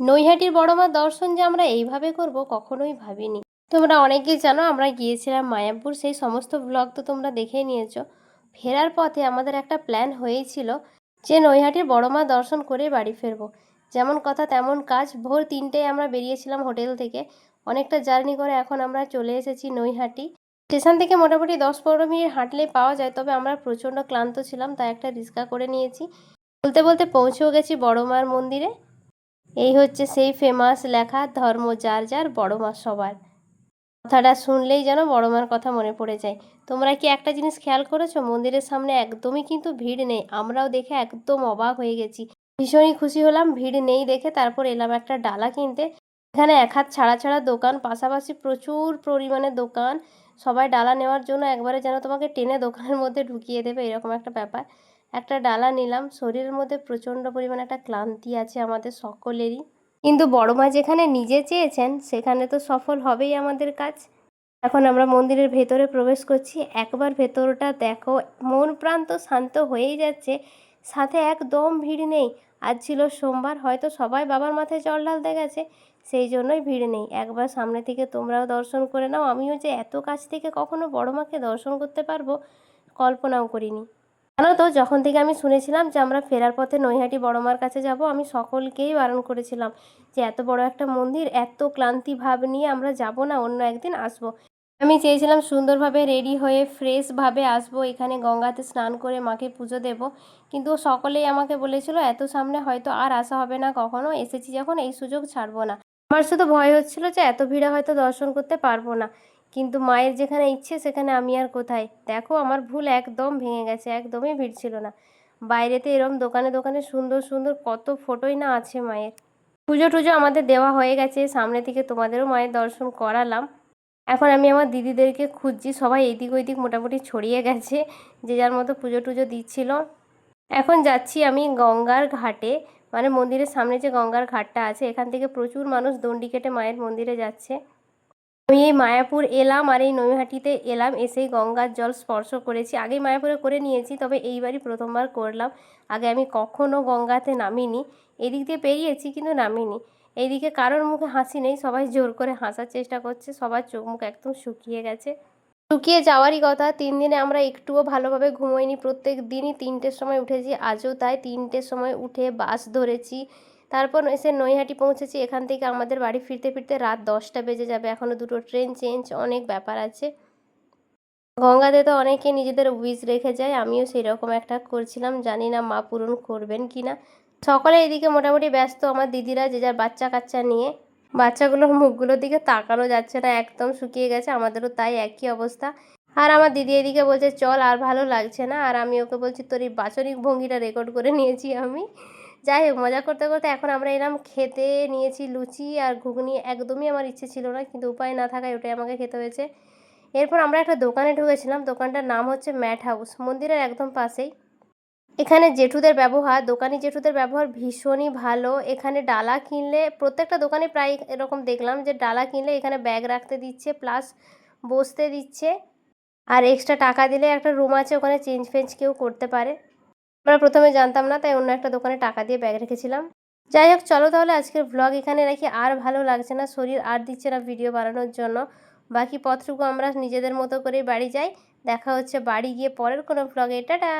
নৈহাটির বড় মার দর্শন যে আমরা এইভাবে করব কখনোই ভাবিনি। তোমরা অনেকেই জানো আমরা গিয়েছিলাম মায়াপুর, সেই সমস্ত ব্লগ তো তোমরা দেখেই নিয়েছো। ফেরার পথে আমাদের একটা প্ল্যান হয়েছিল যে নৈহাটির বড় মা দর্শন করে বাড়ি ফিরবো। যেমন কথা তেমন কাজ, ভোর 3টেয় আমরা বেরিয়েছিলাম হোটেল থেকে। অনেকটা জার্নি করে এখন আমরা চলে এসেছি নৈহাটি স্টেশন থেকে। মোটামুটি 10-15 মিনিট হাঁটলেই পাওয়া যায়, তবে আমরা প্রচণ্ড ক্লান্ত ছিলাম তাই একটা রিক্সা করে নিয়েছি। বলতে বলতে পৌঁছেও গেছি বড় মার মন্দিরে। এই হচ্ছে সেই ফেমাস লেখা, ধর্ম যার যার বড় মা সবার। কথাটা শুনলেই যেন বড় মার কথা মনে পড়ে যায়। তোমরা কি একটা জিনিস খেয়াল করেছো, মন্দিরের সামনে একদমই কিন্তু ভিড় নেই। আমরাও দেখে একদম অবাক হয়ে গেছি, ভীষণই খুশি হলাম ভিড় নেই দেখে। তারপর এলাম একটা ডালা কিনতে। এখানে এক হাত ছাড়া ছাড়া দোকান, পাশাপাশি প্রচুর পরিমাণে দোকান। সবাই ডালা নেওয়ার জন্য একবারে যেন তোমাকে টেনে দোকানের মধ্যে ঢুকিয়ে দেবে, এরকম একটা ব্যাপার। একটা ডালা নিলাম। শরীরের মধ্যে প্রচণ্ড পরিমাণে একটা ক্লান্তি আছে আমাদের সকলেরই, কিন্তু বড় মা যেখানে নিজে চেয়েছেন সেখানে তো সফল হবেই আমাদের কাজ। এখন আমরা মন্দিরের ভেতরে প্রবেশ করছি। একবার ভেতরটা দেখো, মন প্রাণ তো শান্ত হয়েই যাচ্ছে। সাথে একদম ভিড় নেই। আজ ছিল সোমবার, হয়তো সবাই বাবার মাথায় জল ঢালতে গেছে, সেই জন্যই ভিড় নেই। একবার সামনে থেকে তোমরাও দর্শন করে নাও। আমিও যে এত কাছ থেকে কখনো বড় মাকে দর্শন করতে পারবো কল্পনাও করিনি। জানো তো, যখন থেকে আমি শুনেছিলাম যে আমরা ফেরার পথে নৈহাটি বড় মার কাছে যাব, আমি সকলকেই বারণ করেছিলাম যে এত বড় একটা মন্দির এত ক্লান্তি ভাব নিয়ে আমরা যাব না, অন্য একদিন আসবো। আমি চেয়েছিলাম সুন্দরভাবে রেডি হয়ে ফ্রেশভাবে আসবো, এখানে গঙ্গাতে স্নান করে মাকে পুজো দেব। কিন্তু সকলেই আমাকে বলেছিল এত সামনে হয়তো আর আসা হবে না কখনো, এসেছি যখন এই সুযোগ ছাড়বো না। আমার শুধু ভয় হচ্ছিল যে এত ভিড়ে হয়তো দর্শন করতে পারবো না। কিন্তু মায়ের যেখানে ইচ্ছে সেখানে আমি আর কোথায়। দেখো আমার ভুল একদম ভেঙে গেছে, একদমই ভিড় ছিল না। বাইরেতে এরম দোকানে দোকানে সুন্দর সুন্দর কত ফটোই না আছে মায়ের। পুজো টুজো আমাদের দেওয়া হয়ে গেছে, সামনে থেকে তোমাদেরও মায়ের দর্শন করালাম। এখন আমি আমার দিদিদেরকে খুঁজছি, সবাই এইদিক ওইদিক মোটামুটি ছড়িয়ে গেছে, যে যার মতো পুজো টুজো দিচ্ছিল। এখন যাচ্ছি আমি গঙ্গার ঘাটে, মানে মন্দিরের সামনে যে গঙ্গার ঘাটটা আছে, এখান থেকে প্রচুর মানুষ দণ্ডি কেটে মায়ের মন্দিরে যাচ্ছে। আমি এই মায়াপুর এলাম আর এই নৈহাটিতে এলাম, এসেই গঙ্গার জল স্পর্শ করেছি। আগেই মায়াপুরে করে নিয়েছি, তবে এইবারই প্রথমবার করলাম। আগে আমি কখনো গঙ্গাতে নামিনি। এদিক দিয়ে পেরিয়েছি কিন্তু নামিনি। এইদিকে কারোর মুখে হাসি নেই, সবাই জোর করে হাসার চেষ্টা করছে, সবার চোখ মুখ একদম শুকিয়ে গেছে। শুকিয়ে যাওয়ারই কথা। 3 দিনে আমরা একটুও ভালোভাবে ঘুমোইনি, প্রত্যেক দিনই 3টের সময় উঠেছি, আজও তাই 3টের সময় উঠে বাস ধরেছি। তারপর এসে নৈহাটি পৌঁছেছি। এখান থেকে আমাদের বাড়ি ফিরতে ফিরতে রাত 10টা বেজে যাবে, এখনও 2টো ট্রেন চেঞ্জ, অনেক ব্যাপার আছে। গঙ্গাতে তো অনেকে নিজেদের উইশ রেখে যায়, আমিও সেই রকম একটা করছিলাম, জানি না মা পূরণ করবেন কি না। সকলে এদিকে মোটামুটি ব্যস্ত, আমার দিদিরা যে যার বাচ্চা কাচ্চা নিয়ে। বাচ্চাগুলোর মুখগুলোর দিকে তাকানো যাচ্ছে না, একদম শুকিয়ে গেছে, আমাদেরও তাই একই অবস্থা। আর আমার দিদি এদিকে বলছে চল, আর ভালো লাগছে না। আর আমি ওকে বলছি তোর এই বাচনিক ভঙ্গিটা রেকর্ড করে নিয়েছি আমি। যাই হোক, মজা করতে করতে এখন আমরা এলাম খেতে। নিয়েছি লুচি আর ঘুগনি, একদমই আমার ইচ্ছে ছিল না, কিন্তু উপায় না থাকায় ওটাই আমাকে খেতে হয়েছে। এরপর আমরা একটা দোকানে ঢুকেছিলাম, দোকানটার নাম হচ্ছে ম্যাট হাউস, মন্দিরের একদম পাশেই। এখানে জেঠুদের ব্যবহার, দোকানি জেঠুদের ব্যবহার ভীষণই ভালো। এখানে ডালা কিনলে, প্রত্যেকটা দোকানে প্রায় এরকম দেখলাম যে ডালা কিনলে এখানে ব্যাগ রাখতে দিচ্ছে, প্লাস বসতে দিচ্ছে। আর এক্সট্রা টাকা দিলে একটা রুম আছে, ওখানে চেঞ্জ ফেঞ্জ কেউ করতে পারে। আমরা প্রথমে জানতাম না, তাই অন্য একটা দোকানে টাকা দিয়ে ব্যাগ রেখেছিলাম। যাই হোক, চলো তাহলে আজকের ব্লগ এখানে রাখি। আর ভালো লাগছে না, শরীর আর দিচ্ছে না ভিডিও বানানোর জন্য। বাকি পথটুকু আমরা নিজেদের মতো করেই বাড়ি যাই। দেখা হচ্ছে বাড়ি গিয়ে পরের কোনো ব্লগে। টাটা।